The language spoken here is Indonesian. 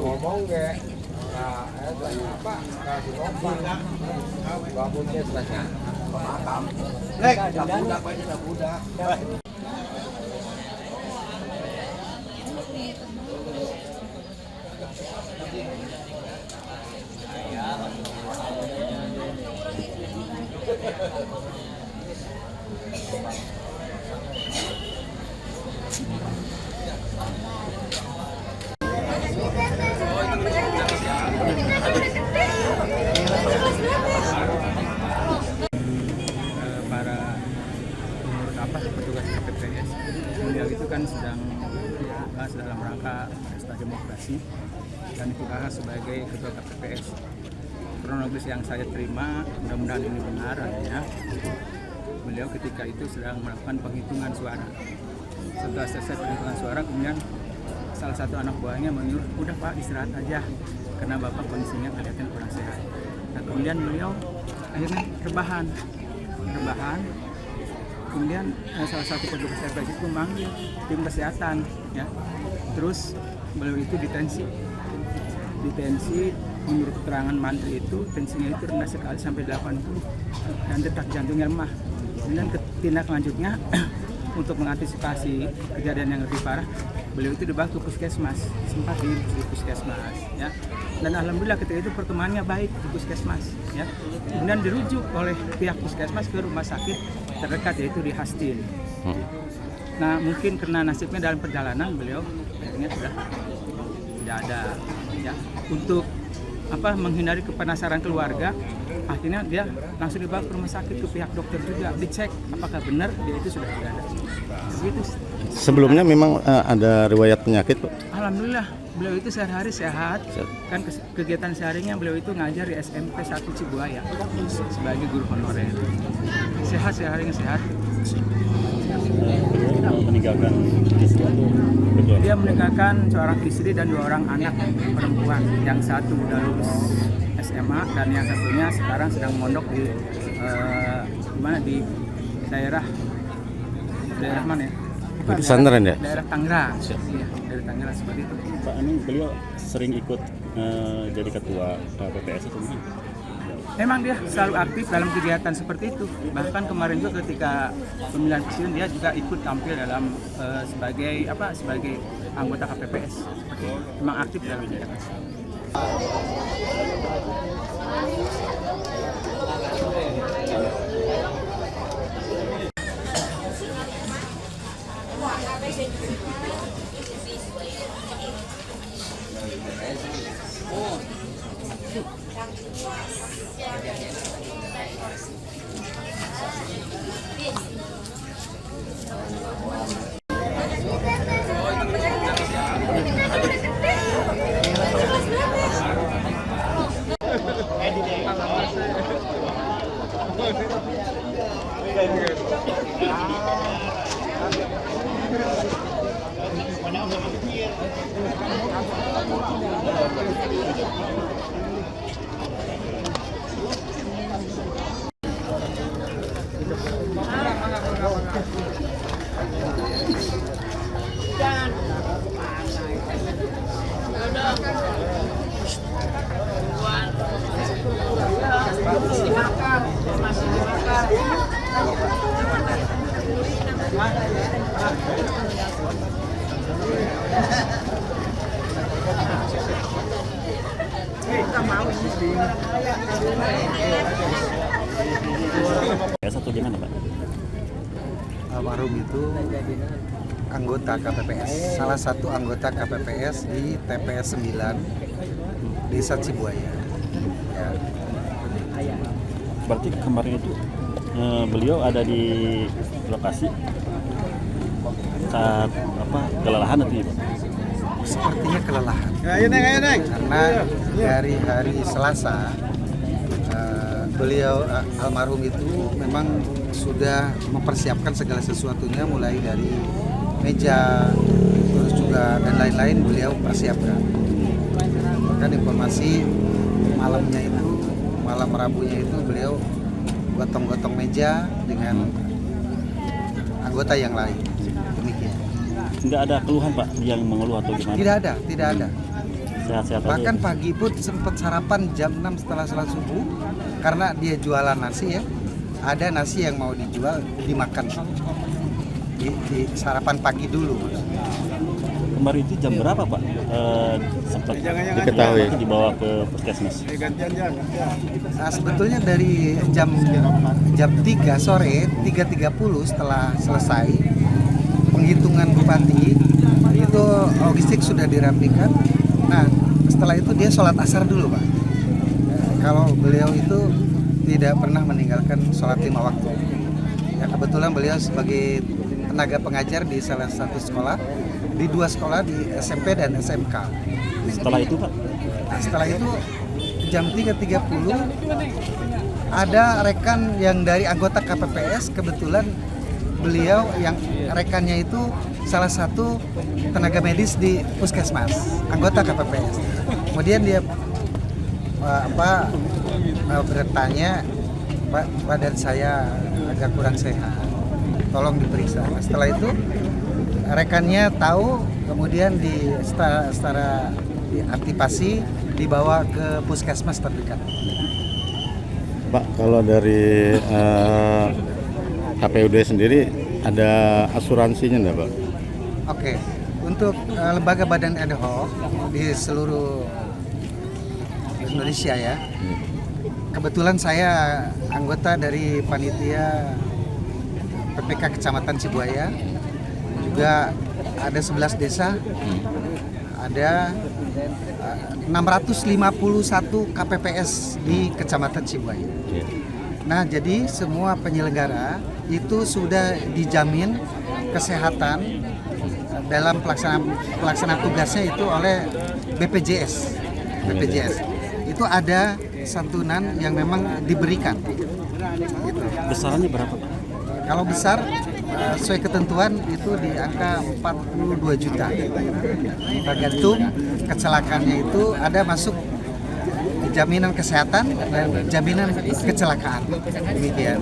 ngomong ke apa kasih ngomong bangunnya selesai makam budak para petugas KPPS beliau itu kan sedang bahas dalam rangka pesta demokrasi dan ditugas sebagai ketua KPPS. Kronologis yang saya terima, mudah-mudahan ini benar adanya, beliau ketika itu sedang melakukan penghitungan suara. Setelah selesai penghitungan suara, kemudian salah satu anak buahnya menyuruh, udah Pak istirahat aja karena Bapak kondisinya kelihatan kurang sehat. Nah kemudian beliau akhirnya rebahan. Kemudian salah satu petugas KPPS itu memanggil tim kesehatan, ya. Terus beliau itu ditensi. Menurut keterangan mantri itu tensinya itu rendah sekali sampai 80 dan detak jantungnya lemah. Kemudian tindak lanjutnya untuk mengantisipasi kejadian yang lebih parah, beliau itu dibawa ke puskesmas, sempat di puskesmas, ya. Dan alhamdulillah ketika itu perkembangannya baik di puskesmas, ya. Kemudian dirujuk oleh pihak puskesmas ke rumah sakit terdekat yaitu di Hastin. Nah mungkin karena nasibnya dalam perjalanan beliau akhirnya sudah tidak ada, ya. Untuk menghindari kepenasaran keluarga, akhirnya dia langsung dibawa ke rumah sakit ke pihak dokter juga dicek apakah benar dia itu sudah tidak ada. Begitu. Sebelumnya memang ada riwayat penyakit, Pak? Alhamdulillah beliau itu sehari-hari sehat. Kan kegiatan seharinya beliau itu ngajar di SMP 1 Cibuaya sebagai guru honorer. Sehat, seharinya sehat. Meninggalkan istri atau kedua? Dia meninggalkan seorang istri dan 2 orang anak perempuan. Yang satu udah lulus SMA dan yang satunya sekarang sedang mondok di di daerah mana ya? Pesantren ya? Daerah Tangerang. Iya, dari Tangerang seperti itu. Pak, beliau sering ikut jadi ketua KPPS atau gimana? Memang dia selalu aktif dalam kegiatan seperti itu. Bahkan kemarin juga ketika pemilihan presiden dia juga ikut tampil dalam sebagai anggota KPPS. Memang aktif dalam kegiatan. Satu gimana, Pak? Almarhum itu anggota KPPS, salah satu anggota KPPS di TPS 9 Desa Cibuaya. Ya. Berarti kemarin itu beliau ada di lokasi saat kelelahan atau ya, Pak? Sepertinya kelelahan. Karena dari hari Selasa beliau almarhum itu memang sudah mempersiapkan segala sesuatunya, mulai dari meja terus juga dan lain-lain beliau persiapkan. Dan informasi malam Rabunya itu beliau gotong-gotong meja dengan anggota yang lain. Demikian. Nggak ada keluhan Pak yang mengeluh atau gimana? Tidak ada. Sehat-sehat aja. Bahkan pagi pun sempat sarapan jam 6 setelah sholat subuh karena dia jualan nasi ya. Ada nasi yang mau dijual dimakan di sarapan pagi dulu. Kemarin itu jam berapa Pak? Sempat Diketahui. dibawa ke puskesmas. Nah, sebetulnya dari jam 3 sore 3.30 setelah selesai penghitungan bupati itu logistik sudah dirapikan. Nah setelah itu dia sholat asar dulu Pak. Kalau beliau itu tidak pernah meninggalkan sholat 5 waktu. Ya, kebetulan beliau sebagai tenaga pengajar di salah satu sekolah, di 2 sekolah di SMP dan SMK. Setelah itu Pak? Nah, setelah itu jam 3.30 ada rekan yang dari anggota KPPS, kebetulan beliau yang rekannya itu salah satu tenaga medis di puskesmas, anggota KPPS. Kemudian dia bertanya, Pak, badan saya agak kurang sehat, tolong diperiksa. Nah, setelah itu rekannya tahu, kemudian secara diaktifasi dibawa ke puskesmas terdekat. Pak, kalau dari KPUD sendiri ada asuransinya nggak Pak? Oke, untuk lembaga badan ad hoc di seluruh Indonesia ya. Kebetulan saya anggota dari panitia PPK Kecamatan Cibuaya. Juga ada 11 desa. Ada 651 KPPS di Kecamatan Cibuaya. Nah, jadi semua penyelenggara itu sudah dijamin kesehatan dalam pelaksanaan tugasnya itu oleh BPJS. Itu ada santunan yang memang diberikan. Gitu. Besarannya berapa Pak? Kalau besar sesuai ketentuan itu di angka 42 juta. Tergantung kecelakaannya itu ada masuk jaminan kesehatan dan jaminan kecelakaan. Demikian.